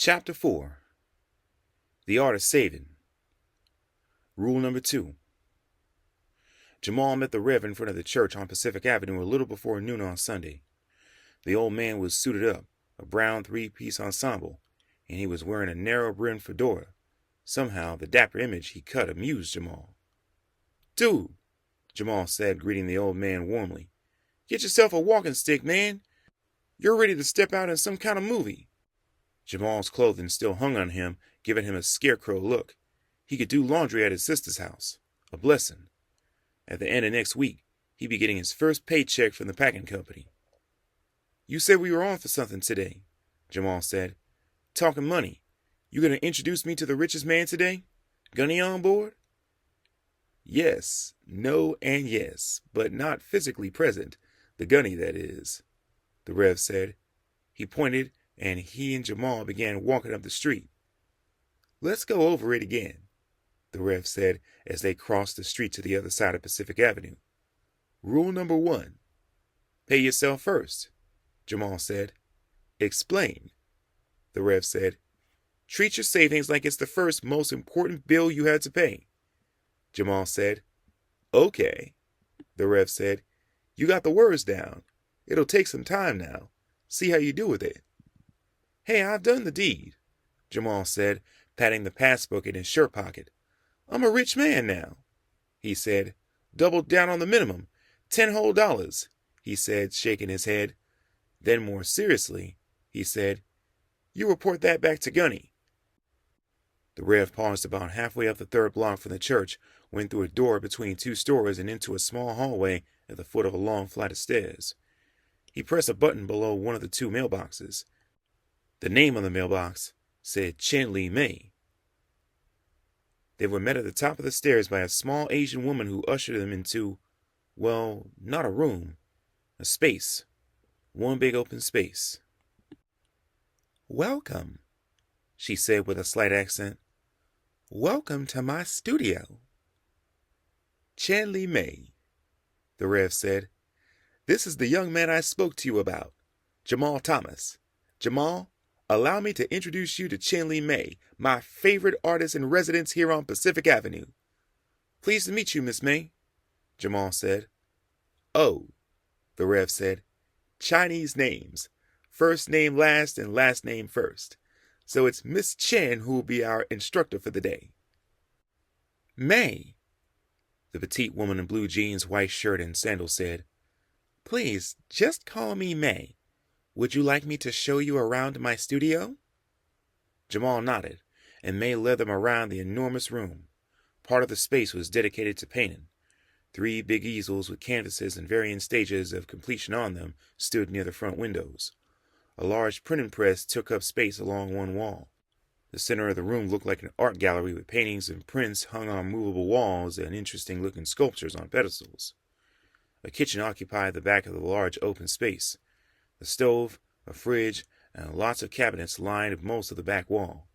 Chapter 4. The Art of Saving. Rule number 2. Jamal met the Rev in front of the church on Pacific Avenue a little before noon on Sunday. The old man was suited up, a brown three-piece ensemble, and he was wearing a narrow-brimmed fedora. Somehow, the dapper image he cut amused Jamal. "Dude," Jamal said, greeting the old man warmly, "get yourself a walking stick, man. You're ready to step out in some kind of movie." Jamal's clothing still hung on him, giving him a scarecrow look. He could do laundry at his sister's house. A blessing. At the end of next week, he'd be getting his first paycheck from the packing company. "You said we were on for something today," Jamal said. "Talking money. You going to introduce me to the richest man today? Gunny on board?" "Yes, no, and yes, but not physically present. The Gunny, that is," the Rev said. He pointed, and he and Jamal began walking up the street. "Let's go over it again," the Rev said as they crossed the street to the other side of Pacific Avenue. "Rule number 1. Pay yourself first," Jamal said. "Explain," the Rev said. "Treat your savings like it's the first, most important bill you had to pay," Jamal said. "Okay," the Rev said. "You got the words down. It'll take some time now. See how you do with it." "Hey, I've done the deed," Jamal said, patting the passbook in his shirt pocket. "I'm a rich man now," he said. "Doubled down on the minimum. $10 whole," he said, shaking his head. Then more seriously, he said, "You report that back to Gunny." The Rev paused about halfway up the third block from the church, went through a door between two stores and into a small hallway at the foot of a long flight of stairs. He pressed a button below one of the two mailboxes. The name on the mailbox said Chen Li Mei. They were met at the top of the stairs by a small Asian woman who ushered them into, well, not a room, a space. One big open space. "Welcome," she said with a slight accent. "Welcome to my studio." "Chen Li Mei," the Rev said. "This is the young man I spoke to you about, Jamal Thomas. Jamal, allow me to introduce you to Chen Li Mei, my favorite artist in residence here on Pacific Avenue." "Pleased to meet you, Miss Mei," Jamal said. "Oh," the Rev said. "Chinese names. First name last and last name first. So it's Miss Chen who will be our instructor for the day." "Mei," the petite woman in blue jeans, white shirt, and sandals said. "Please, just call me Mei. Would you like me to show you around my studio?" Jamal nodded, and Mei led them around the enormous room. Part of the space was dedicated to painting. 3 big easels with canvases in varying stages of completion on them stood near the front windows. A large printing press took up space along one wall. The center of the room looked like an art gallery with paintings and prints hung on movable walls and interesting-looking sculptures on pedestals. A kitchen occupied the back of the large open space. A stove, a fridge, and lots of cabinets lined most of the back wall.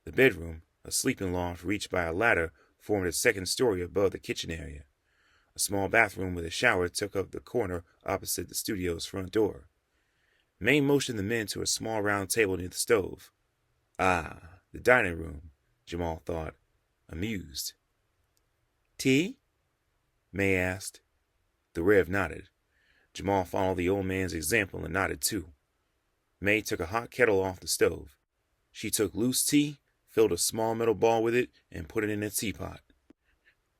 The bedroom, a sleeping loft reached by a ladder, formed a second story above the kitchen area. A small bathroom with a shower took up the corner opposite the studio's front door. Mei motioned the men to a small round table near the stove. Ah, the dining room, Jamal thought, amused. "Tea?" Mei asked. The Rev nodded. Jamal followed the old man's example and nodded too. Mei took a hot kettle off the stove. She took loose tea, filled a small metal ball with it, and put it in a teapot.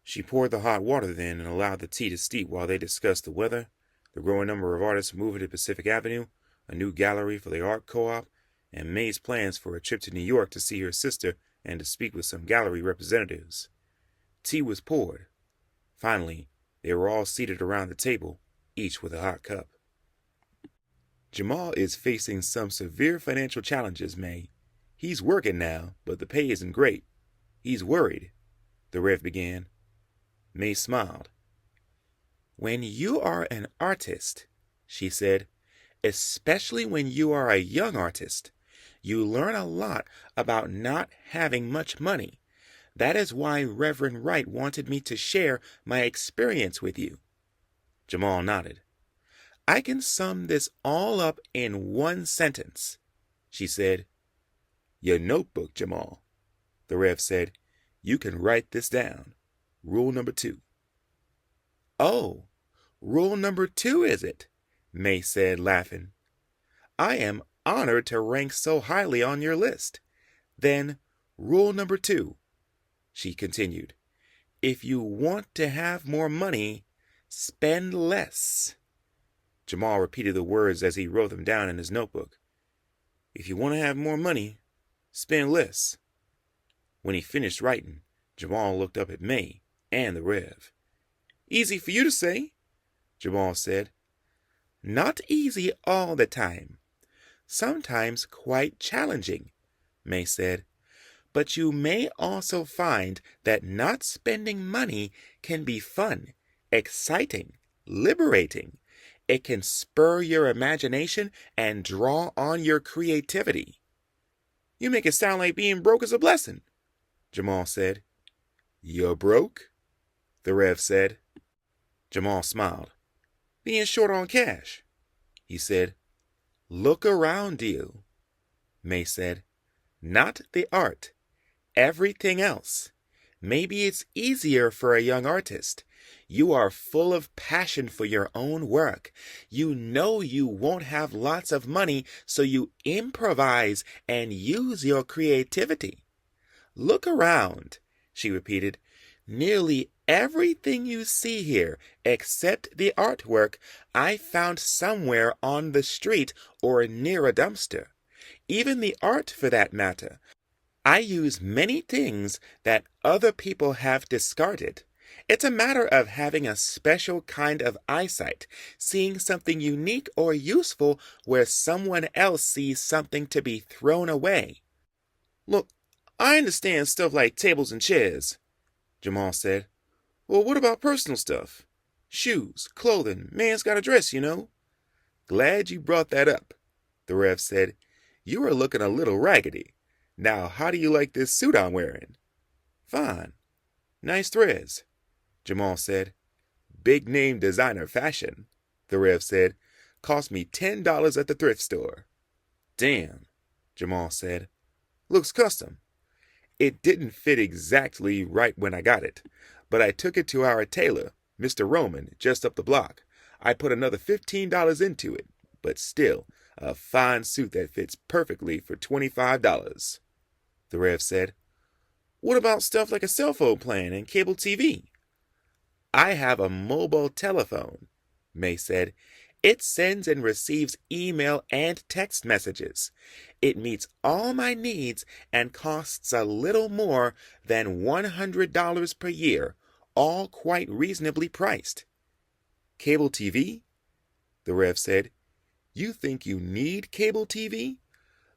She poured the hot water then and allowed the tea to steep while they discussed the weather, the growing number of artists moving to Pacific Avenue, a new gallery for the art co-op, and Mei's plans for a trip to New York to see her sister and to speak with some gallery representatives. Tea was poured. Finally, they were all seated around the table, each with a hot cup. "Jamal is facing some severe financial challenges, Mei. He's working now, but the pay isn't great. He's worried," the Rev began. Mei smiled. "When you are an artist," she said, "especially when you are a young artist, you learn a lot about not having much money. That is why Reverend Wright wanted me to share my experience with you." Jamal nodded. "I can sum this all up in one sentence," she said. Your notebook, Jamal, the Rev said. You can write this down. Rule number 2. Oh, rule number 2 is it? May said, laughing. I am honored to rank so highly on your list. Then, rule number 2, she continued. If you want to have more money, spend less. Jamal repeated the words as he wrote them down in his notebook. If you want to have more money, spend less. When he finished writing, Jamal looked up at May and the Rev. Easy for you to say, Jamal said. Not easy all the time. Sometimes quite challenging, May said. But you may also find that not spending money can be fun, exciting, liberating. It can spur your imagination and draw on your creativity. You make it sound like being broke is a blessing, Jamal said. You're broke? The Rev said. Jamal smiled. Being short on cash, he said. Look around you, May said. Not the art. Everything else. Maybe it's easier for a young artist. You are full of passion for your own work. You know you won't have lots of money, so you improvise and use your creativity. Look around, she repeated. Nearly everything you see here, except the artwork, I found somewhere on the street or near a dumpster. Even the art, for that matter. I use many things that other people have discarded. It's a matter of having a special kind of eyesight, seeing something unique or useful where someone else sees something to be thrown away. Look, I understand stuff like tables and chairs, Jamal said. Well, what about personal stuff? Shoes, clothing, man's got a dress, you know. Glad you brought that up, the Rev said. You are looking a little raggedy. Now, how do you like this suit I'm wearing? Fine. Nice threads, Jamal said. Big name designer fashion, the Rev said. Cost me $10 at the thrift store. Damn, Jamal said. Looks custom. It didn't fit exactly right when I got it, but I took it to our tailor, Mr. Roman, just up the block. I put another $15 into it, but still, a fine suit that fits perfectly for $25, the Rev said. What about stuff like a cell phone plan and cable TV? I have a mobile telephone, May said. It sends and receives email and text messages. It meets all my needs and costs a little more than $100 per year, all quite reasonably priced. Cable TV? The Rev said. You think you need cable TV?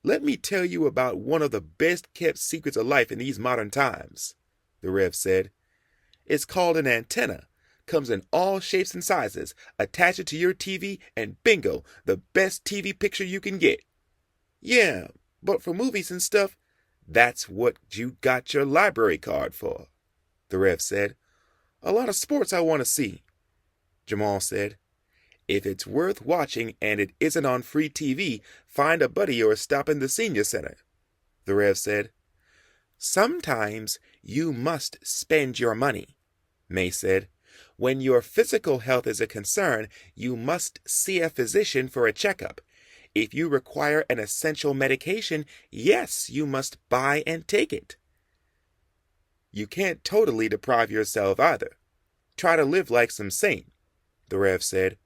Let me tell you about one of the best-kept secrets of life in these modern times, the Rev said. It's called an antenna. Comes in all shapes and sizes. Attach it to your TV and bingo, the best TV picture you can get. Yeah, but for movies and stuff, that's what you got your library card for, the Rev said. A lot of sports I want to see, Jamal said. If it's worth watching and it isn't on free TV, find a buddy or stop in the senior center, the Rev said. Sometimes you must spend your money, May said. When your physical health is a concern, you must see a physician for a checkup. If you require an essential medication, yes, you must buy and take it. You can't totally deprive yourself either. Try to live like some saint, the Rev said.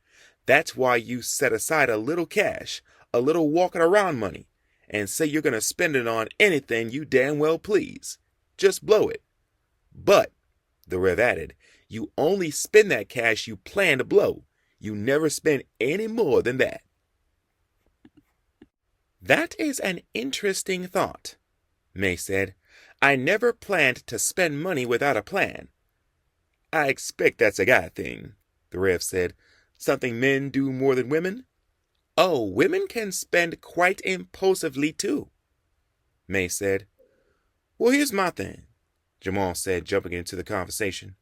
That's why you set aside a little cash, a little walking around money, and say you're going to spend it on anything you damn well please. Just blow it. But, the Rev added, you only spend that cash you plan to blow. You never spend any more than that. That is an interesting thought, May said. I never planned to spend money without a plan. I expect that's a guy thing, the Rev said. Something men do more than women? Oh, women can spend quite impulsively too, May said. Well, here's my thing, Jamal said, jumping into the conversation.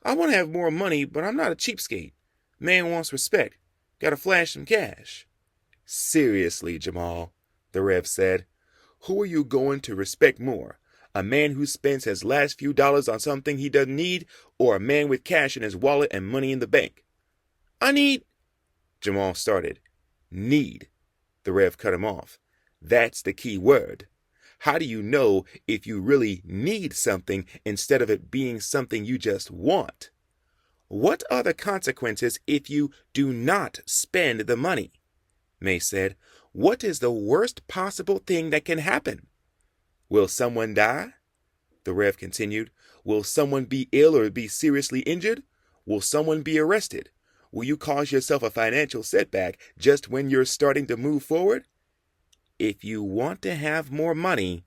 I want to have more money, but I'm not a cheapskate. Man wants respect. Gotta flash some cash. Seriously, Jamal, the Rev said. Who are you going to respect more? A man who spends his last few dollars on something he doesn't need, or a man with cash in his wallet and money in the bank? I need, Jamal started. Need. The Rev cut him off. That's the key word. How do you know if you really need something instead of it being something you just want? What are the consequences if you do not spend the money? May said. What is the worst possible thing that can happen? Will someone die? The Rev continued. Will someone be ill or be seriously injured? Will someone be arrested? Will you cause yourself a financial setback just when you're starting to move forward? If you want to have more money,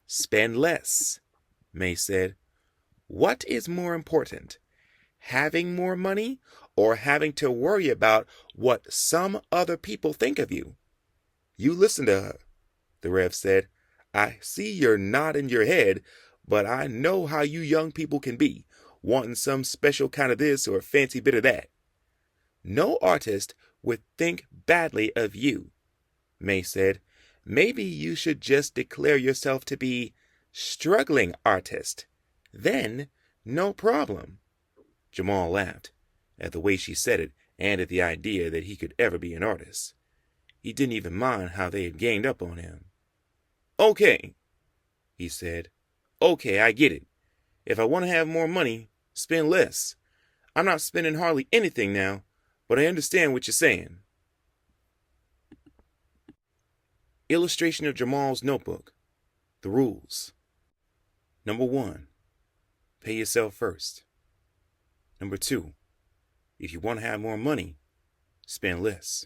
spend less, May said. What is more important, having more money or having to worry about what some other people think of you? You listen to her, the Rev said. I see you're nodding your head, but I know how you young people can be, wanting some special kind of this or fancy bit of that. No artist would think badly of you, May said. Maybe you should just declare yourself to be struggling artist. Then, no problem. Jamal laughed at the way she said it and at the idea that he could ever be an artist. He didn't even mind how they had ganged up on him. Okay, he said. Okay, I get it. If I want to have more money, spend less. I'm not spending hardly anything now, but I understand what you're saying. Illustration of Jamal's notebook. The rules. Number 1, pay yourself first. Number 2, if you want to have more money, spend less.